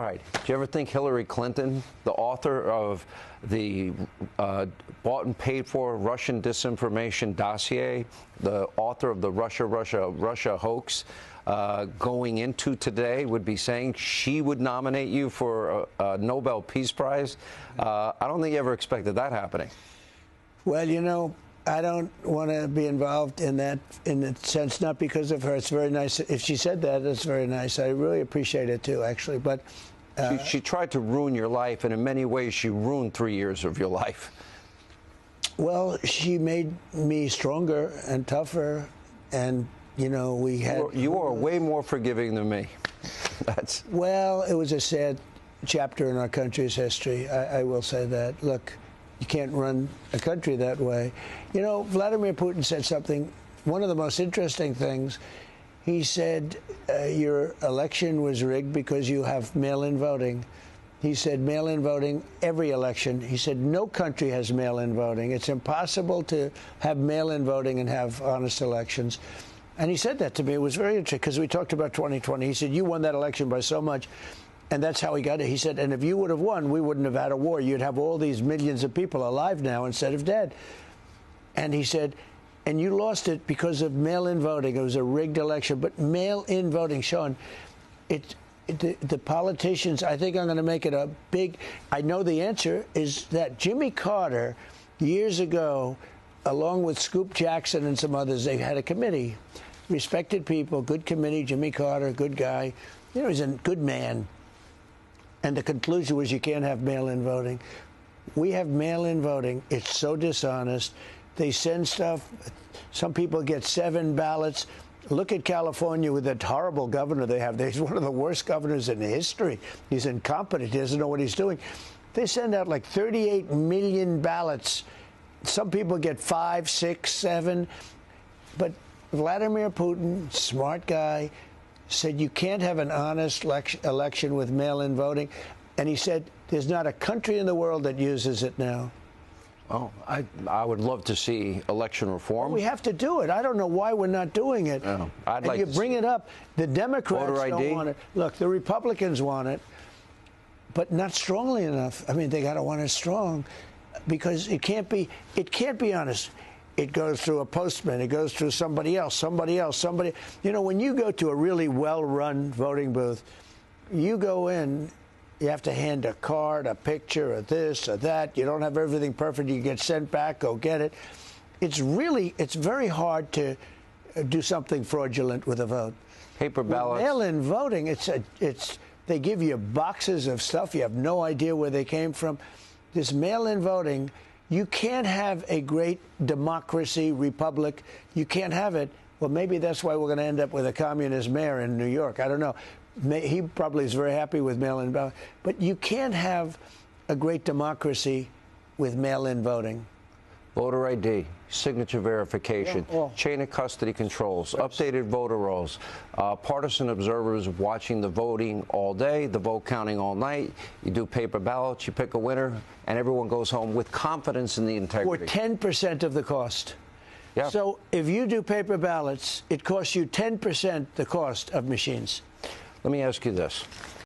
right. Do you ever think Hillary Clinton, the author of the bought and paid for Russian disinformation dossier, the author of the Russia hoax, going into today, would be saying she would nominate you for a Nobel Peace Prize? I don't think you ever expected that happening. Well, you know, I don't want to be involved in that, in the sense, not because of her. It's very nice. If she said that, it's very nice. I really appreciate it, too, actually. But she tried to ruin your life, and in many ways, she ruined 3 years of your life. Well, she made me stronger and tougher, and, you know, we had... You are way more forgiving than me. That's... Well, it was a sad chapter in our country's history. I will say that. Look, you can't run a country that way. You know, Vladimir Putin said something, one of the most interesting things. He said, your election was rigged because you have mail-in voting. He said mail-in voting, every election. He said no country has mail-in voting. It's impossible to have mail-in voting and have honest elections. And he said that to me. It was very interesting because we talked about 2020. He said, you won that election by so much. And that's how he got it. He said, and if you would have won, we wouldn't have had a war. You'd have all these millions of people alive now instead of dead. And he said, and you lost it because of mail-in voting. It was a rigged election. But mail-in voting, Sean, the politicians, I think I'm going to make it a big, I know the answer is that Jimmy Carter, years ago, along with Scoop Jackson and some others, they had a committee. Respected people, good committee, Jimmy Carter, good guy. You know, he's a good man. And the conclusion was you can't have mail-in voting. We have mail-in voting. It's so dishonest. They send stuff. Some people get 7 ballots. Look at California with that horrible governor they have. He's one of the worst governors in history. He's incompetent. He doesn't know what he's doing. They send out like 38 million ballots. Some people get 5, 6, 7. But Vladimir Putin, smart guy, said you can't have an honest election with mail-in voting. And he said there's not a country in the world that uses it now. Oh, I would love to see election reform. Well, we have to do it. I don't know why we're not doing it. No, I'd and like you to bring see it up. The Democrats voter ID. don't want it. Look, the Republicans want it, but not strongly enough. I mean, they got to want it strong because it can't be honest. It goes through a postman. It goes through somebody else. You know, when you go to a really well-run voting booth, you go in, you have to hand a card, a picture, or this, or that. You don't have everything perfect. You get sent back. Go get it. It's very hard to do something fraudulent with a vote. Paper ballots. Mail-in voting, they give you boxes of stuff. You have no idea where they came from. This mail-in voting, you can't have a great democracy, republic. You can't have it. Well, maybe that's why we're going to end up with a communist mayor in New York. I don't know. He probably is very happy with mail-in ballot. But you can't have a great democracy with mail-in voting. Voter ID, signature verification, chain of custody controls, updated voter rolls, partisan observers watching the voting all day, the vote counting all night. You do paper ballots, you pick a winner, and everyone goes home with confidence in the integrity. For 10% of the cost. Yeah. So if you do paper ballots, it costs you 10% the cost of machines. Let me ask you this.